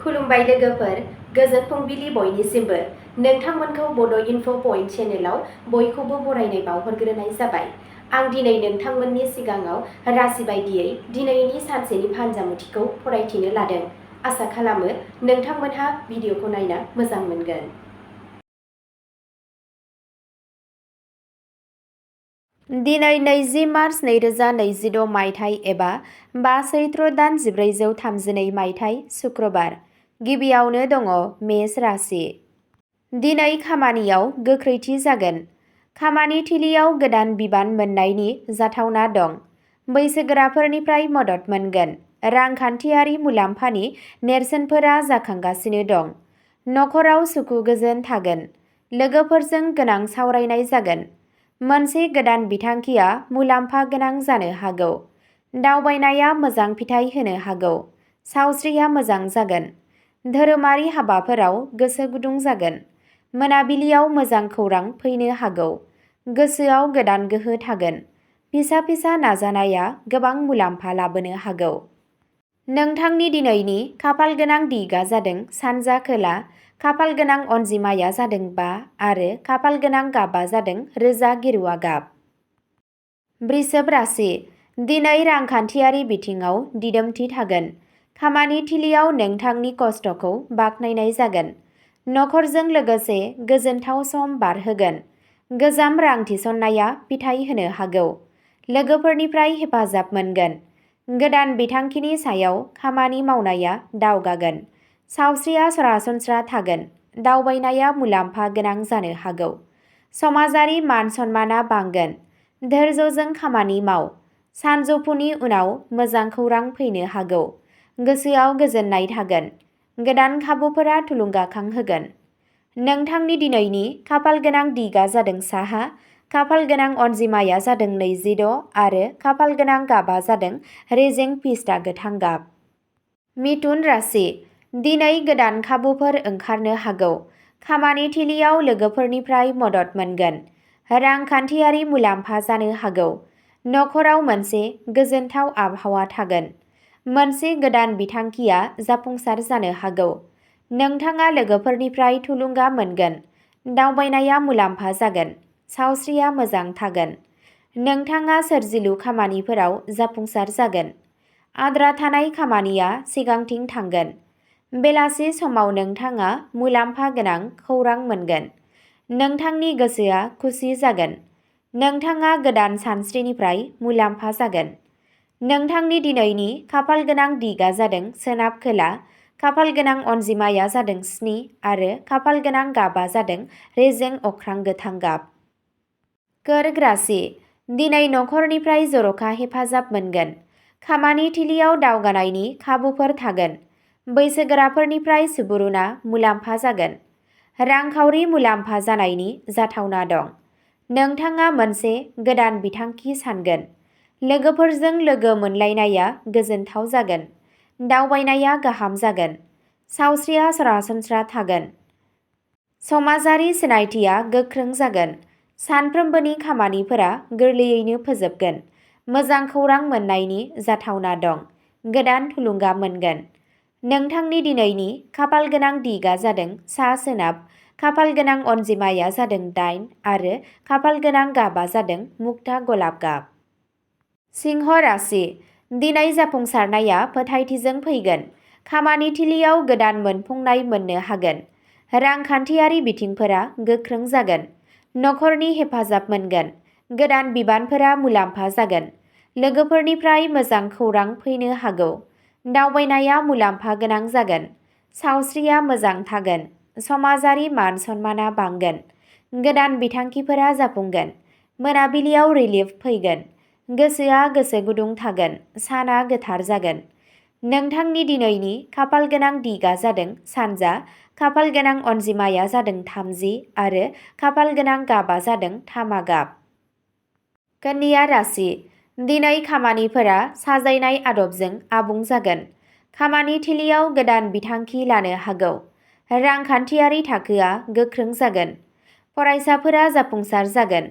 खुलुमबाय लोगोफोर, गोजोन फुंबिलि बयनिसिमबो। नोंथांमोनखौ बड' इनफ' पइन्ट चेनेलाव बयखौबो बरायनाय बावहरग्रोनाय जाबाय। आं दिनै नोंथांमोननि सिगाङाव राशि बायदियै दिनैनि सानसेनि फानजामुथिखौ फरायथिनो लादों। आसा खालामो नोंथांमोनहा भिडिअखौ नायना मोजां मोनगोन। दिनै 20 मार्च 2026 मायथाइ एबा 5 सैत्र दान 1432 मायथाइ सुक्रबार। गिबियावनो दङ मेष राशि। दिनै खामानियाव गोख्रैथि जागोन। खामानि थिलियाव गोदान बिबान मोननायनि जाथावना दं। बैसोगोराफोरनिफ्राय मदद मोनगोन। रांखान्थियारि मुलाम्फानि नेरसोनफोरा जाखांगासिनो दं। नखराव सुखु गोजोन थागोन। लोगोफोरजों गोनां सावरायनाय जागोन। मोनसे गोदान बिथांखिया मुलाम्फा गोनां जानो हागौ। दावबायनाया मोजां फिथाय होनो हागौ। सावस्रिया मोजां जागोन। धोरोमारि हाबाफोराव गोसो गुदुं जागोन। मोनाबिलियाव मोजां खौरां फैनो हागौ। गोसोआव गोदान गोहो थागोन। फिसा फिसा नाजानाया गोबां मुलाम्फा लाबोनो हागौ। नोंथांनि दिनैनि खाफाल गोनां दिगा जादों सानजा खोला। खाफाल गोनां अनजिमाया जादों 5 आरो खाफाल गोनां गाबा जादों रोजा गेरुवा गाब। वृषभ राशि। दिनै रांखान्थियारि बिथिङाव दिदोमथि थागोन। खामानि थिलियाव नोंथांनि खस्थ'खौ बाख्नायनाय जागोन। नखरजों लोगोसे गोजोनथाव सम बारहोगोन। गोजाम रां थिसननाया फिथाय होनो हागौ। लोगोफोरनिफ्राय हेफाजाब मोनगोन। गोदान बिथांखिनि सायाव खामानि मावनाया दावगागोन। सावस्रिया सरासनस्रा थागोन। दावबायनाया मुलाम्फा गोनां जानो हागौ। समाजारि मान सन्माना बांगोन। धैर्यजों खामानि माव। सानजौफुनि उनाव मोजां खौरां फैनो हागौ। गोसोआव गोजोननाय थागोन। गोदान खाबुफोरा थुलुंगाखांहोगोन। नोंथांनि दिनैनि खाफाल गोनां दिगा जादों साहा। खाफाल गोनां अनजिमाया जादों 26 आरो खाफाल गोनां गाबा जादों रेजें पिस्ता गोथां गाब। मिथुन राशि। दिनै गोदान खाबुफोर ओंखारनो हागौ। खामानि थिलियाव लोगोफोरनिफ्राय मदद मोनगोन। रांखान्थियारि मुलाम्फा जानो हागौ। नखराव मोनसे गोजोनथाव आबहावा थागोन। मोनसे गोदान बिथांखिया जाफुंसार जानो हागौ। नोंथाङा लोगोफोरनिफ्राय थुलुंगा मोनगोन। दावबायनाया मुलाम्फा जागोन। सावस्रिया मोजां थागोन। नोंथाङा सोरजिलु खामानिफोराव जाफुंसार जागोन। आद्रा थानाय खामानिया सिगांथिं थांगोन। बेलासि समाव नोंथाङा मुलाम्फा गोनां खौरां मोनगोन। नोंथांनि गोसोआ खुसि जागोन। नोंथाङा गोदान सानस्रिनिफ्राय मुलाम्फा जागोन। नोंथांनि दिनैनि खाफाल गोनां दिगा जादों सोनाब खोला। खाफाल गोनां अनजिमाया जादों 7 आरो खाफाल गोनां गाबा जादों रेजें अख्रां गोथां गाब। कर्क राशि। दिनै नखरनिफ्राय जर'खा हेफाजाब मोनगोन। खामानि थिलियाव दावगानायनि खाबुफोर थागोन। बैसोगोराफोरनिफ्राय सुबुरुनआ मुलाम्फा जागोन। रांखावरि मुलाम्फा जानायनि जाथावना दं। नोंथाङा मोनसे गोदान बिथांखि सानगोन। लोगोफोरजों लोगो मोनलायनाया गोजोनथाव जागोन। दावबायनाया गाहाम जागोन। सावस्रिया सरासनस्रा थागोन। समाजारि सिनायथिया गोख्रों जागोन। सानफ्रोमबोनि खामानिफोरा गोरलैयैनो फोजोबगोन। मोजां खौरां मोननायनि जाथावना दं। गोदान थुलुंगा मोनगोन। नोंथांनि दिनैनि खाफाल गोनां दिगा जादों सा सोनाब। खाफाल गोनां अनजिमाया जादों 8 आरो खाफाल गोनां गाबा जादों मुक्ता गलाब गाब। सिंह राशि। दिनै जाफुंसारनाया फोथायथिजों फैगोन। खामानि थिलियाव गोदान मोनफुंनाय मोननो हागोन। रांखान्थियारि बिथिंफोरा गोख्रों जागोन। नखरनि हेफाजाब मोनगोन। गोदान बिबानफोरा मुलाम्फा जागोन। लोगोफोरनिफ्राय मोजां खौरां फैनो हागौ। दावबायनाया मुलाम्फा गोनां जागोन। सावस्रिया मोजां थागोन। समाजारि मान सन्माना बांगोन। गोदान बिथांखिफोरा जाफुंगोन। मोनाबिलियाव रिलिफ फैगोन। गोसोआ गोसो गुदुं थागोन। साना गोथार जागोन। नोंथांनि दिनैनि खाफाल गोनां दिगा जादों सानजा। खाफाल गोनां अनजिमाया जादों 30 आरो खाफाल गोनां गाबा जादों तामा गाब। कन्या राशि। दिनै खामानिफोरा साजायनाय आदबजों आबुं जागोन। खामानि थिलियाव गोदान बिथांखि लानो हागौ। रांखान्थियारि थाखोआ गोख्रों जागोन। फरायसाफोरा जाफुंसार जागोन।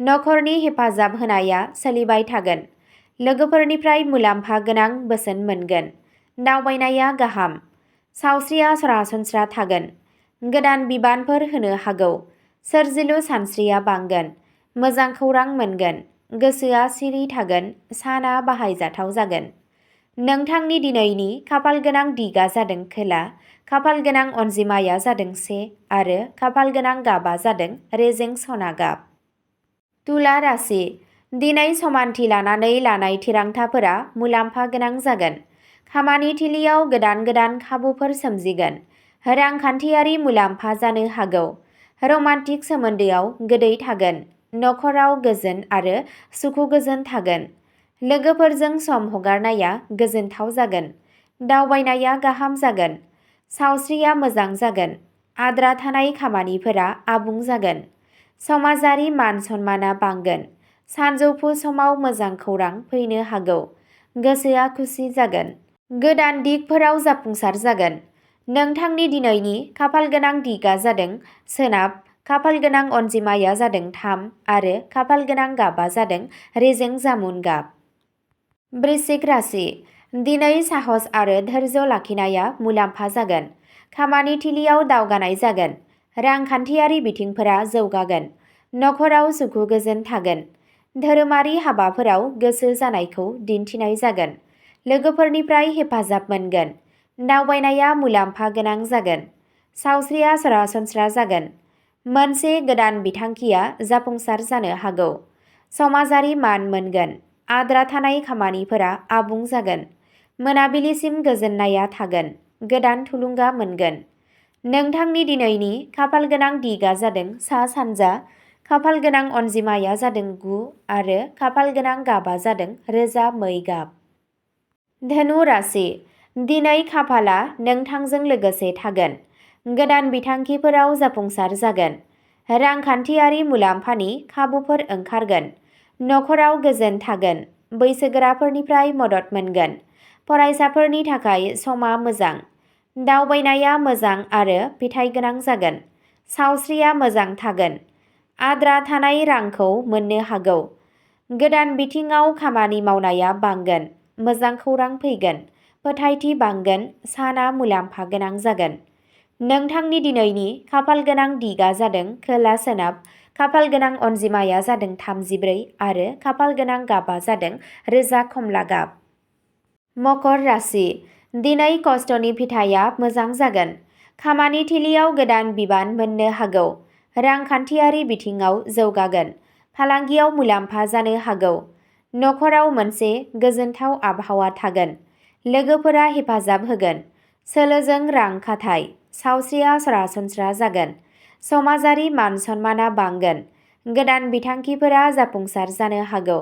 नखरनि हेफाजाब होनाया सोलिबाय थागोन। लोगोफोरनिफ्राय मुलाम्फा गोनां बोसोन मोनगोन। दावबायनाया गाहाम। सावस्रिया सरासनस्रा थागोन। गोदान बिबानफोर होनो हागौ। सोरजिलु सानस्रिया बांगोन। मोजां खौरां मोनगोन। गोसोआ सिरि थागोन। साना बाहायजाथाव जागोन। नोंथांनि दिनैनि खाफालगोनां दिगा जादों खोला। खाफालगोनां अनजिमाया जादों 1 आरो खाफालगोनां गाबा जादों रेजें सना गाब। तुला राशि। दिनै समानथि लानानै लानाय थिरांथाफोरा मुलाम्फा गोनां जागोन। खामानि थिलियाव गोदान खाबुफोर सोमजिगोन। रांखान्थियारि मुलाम्फा जानो हागौ। रमान्टिक सोमोन्दोआव गोदै थागोन। नखराव गोजोन आरो सुखु गोजोन थागोन। लोगोफोरजों सम हगारनाया गोजोनथाव जागोन। दावबायनाया गाहाम जागोन। सावस्रिया मोजां जागोन। आद्रा थानाय खामानिफोरा आबुं जागोन। समाजारि मान सन्माना बांगोन। सानजौफु समाव मोजां खौरां फैनो हागौ। गोसोआ खुसि जागोन। गोदान दिगफोराव जाफुंसार जागोन। नोंथांनि दिनैनि खाफालगोनां दिगा जादों सोनाब। खाफालगोनां अनजिमाया जादों 3 आरो खाफालगोनां गाबा जादों रेजें जामुन गाब। वृश्चिक राशि। दिनै साहस आरो धैर्य लाखिनाया मुलाम्फा जागोन। खामानि थिलियाव दावगानाय जागोन। रांखान्थियारि बिथिंफोरा जौगागोन। नखराव सुखु गोजोन थागोन। धोरोमारि हाबाफोराव गोसो जानायखौ दिन्थिनाय जागोन। लोगोफोरनिफ्राय हेफाजाब मोनगोन। दावबायनाया मुलाम्फा गोनां जागोन। सावस्रिया सरासनस्रा जागोन। मोनसे गोदान बिथांखिया जाफुंसार जानो हागौ। समाजारि मान मोनगोन। आद्रा थानाय खामानिफोरा आबुं जागोन। मोनाबिलिसिम गोजोननाया थागोन। गोदान थुलुंगा मोनगोन। नोंथांनि दिनैनि खाफालगोनां दिगा जादों सा-सानजा। खाफालगोनां अनजिमाया जादों 9 आरो खाफालगोनां गाबा जादों रोजा मै गाब। धनु राशि। दिनै खाफाला नोंथांजों लोगोसे थागोन। गोदान बिथांखिफोराव जाफुंसार जागोन। रांखान्थियारि मुलाम्फानि खाबुफोर ओंखारगोन। नखराव गोजोन थागोन। बैसोगोराफोरनिफ्राय मदद मोनगोन। फरायसाफोरनि थाखाय समा मोजां। दावबायनाया मोजां आरो फिथाइ गोनां जागोन। सावस्रिया मोजां थागोन। आद्रा थानाय रांखौ मोननो हागौ। गोदान बिथिङाव खामानि मावनाया बांगोन। मोजां खौरां फैगोन। फोथायथि बांगोन। साना मुलाम्फा गोनां जागोन। नोंथांनि दिनैनि खाफालगोनां दिगा जादों खोला-सोनाब। खाफालगोनां अनजिमाया जादों 34 आरो खाफालगोनां गाबा जादों रोजा खमला गाब। मकर राशि। दिनै खस्थ'नि फिथाइया मोजां जागोन। खामानि थिलियाव गोदान बिबान मोननो हागौ। रांखान्थियारि बिथिङाव जौगागोन। फालांगियाव मुलाम्फा जानो हागौ। नखराव मोनसे गोजोनथाव आबहावा थागोन। लोगोफोरा हेफाजाब होगोन। सोलोजों रां खाथाय। सावस्रिया सरासनस्रा जागोन। समाजारि मान सन्माना बांगोन। गोदान बिथांखिफोरा जाफुंसार जानो हागौ।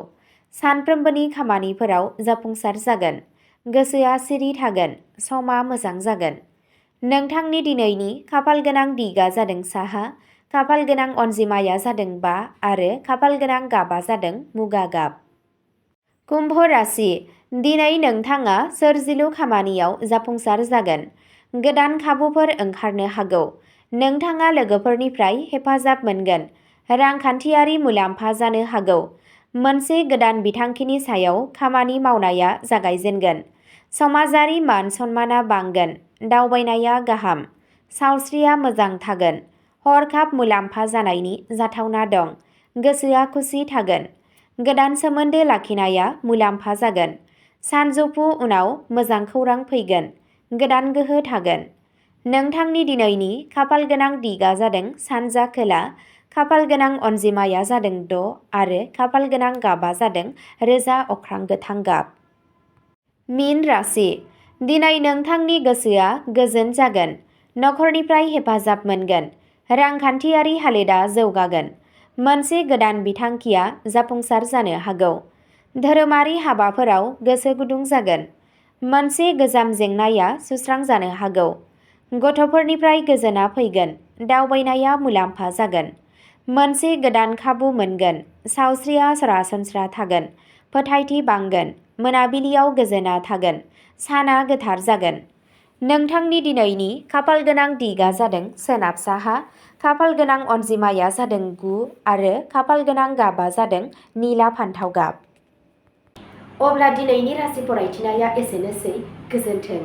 सानफ्रोमबोनि खामानिफोराव जाफुंसार जागोन। गोसोआ सिरि थागोन। समा मोजां जागोन। नोंथांनि दिनैनि खाफालगोनां दिगा जादों साहा। खाफालगोनां अनजिमाया जादों 5 आरो खाफालगोनां गाबा जादों मुगा गाब। कुम्भ राशि। दिनै नोंथाङा सोरजिलु खामानियाव जाफुंसार जागोन। गोदान खाबुफोर ओंखारनो हागौ। नोंथाङा लोगोफोरनिफ्राय हेफाजाब मोनगोन। रांखान्थियारि मुलाम्फा जानो हागौ। मोनसे गोदान बिथांखिनि सायाव खामानि मावनाया जागायजेनगोन। समाजारि मान सन्माना बांगोन। दावबायनाया गाहाम। सावस्रिया मोजां थागोन। हरखाब मुलाम्फा जानायनि जाथावना दं। गोसोआ खुसि थागोन। गोदान सोमोन्दो लाखिनाया मुलाम्फा जागोन। सानजौफु उनाव मोजां खौरां फैगोन। गोदान गोहो थागोन। नोंथांनि दिनैनि खाफालगोनां दिगा जादों सानजा खोला। खाफालगोनां अनजिमाया जादों 6 आरो खाफालगोनां गाबा जादों रोजा अख्रां गोथां गाब। मीन राशि। दिनै नोंथांनि गोसोआ गोजोन जागोन। नखरनिफ्राय हेफाजाब मोनगोन। रांखान्थियारि हालोदा जौगागोन। मोनसे गोदान बिथांखिया जाफुंसार जानो हागौ। धोरोमारि हाबाफोराव गोसो गुदुं जागोन। मोनसे गोजाम जेंनाया सुस्रांजानो हागौ। गथ'फोरनिफ्राय गोजोना फैगोन। दावबायनाया मुलाम्फा जागोन। मोनसे गोदान खाबु मोनगोन। सावस्रिया सरासनस्रा थागोन। फोथायथि बांगोन। मोनाबिलियाव गोजोना थागोन। साना गोथार जागोन। नोंथांनि दिनैनि खाफालगोनां दिगा जादों सोनाब साहा। खाफालगोनां अनजिमाया जादों 9 आरो खाफालगोनां गाबा जादों निला फान्थाव गाब। अब्ला दिनैनि राशि फरायथिनाया एसेनोसै। गोजोन्थों।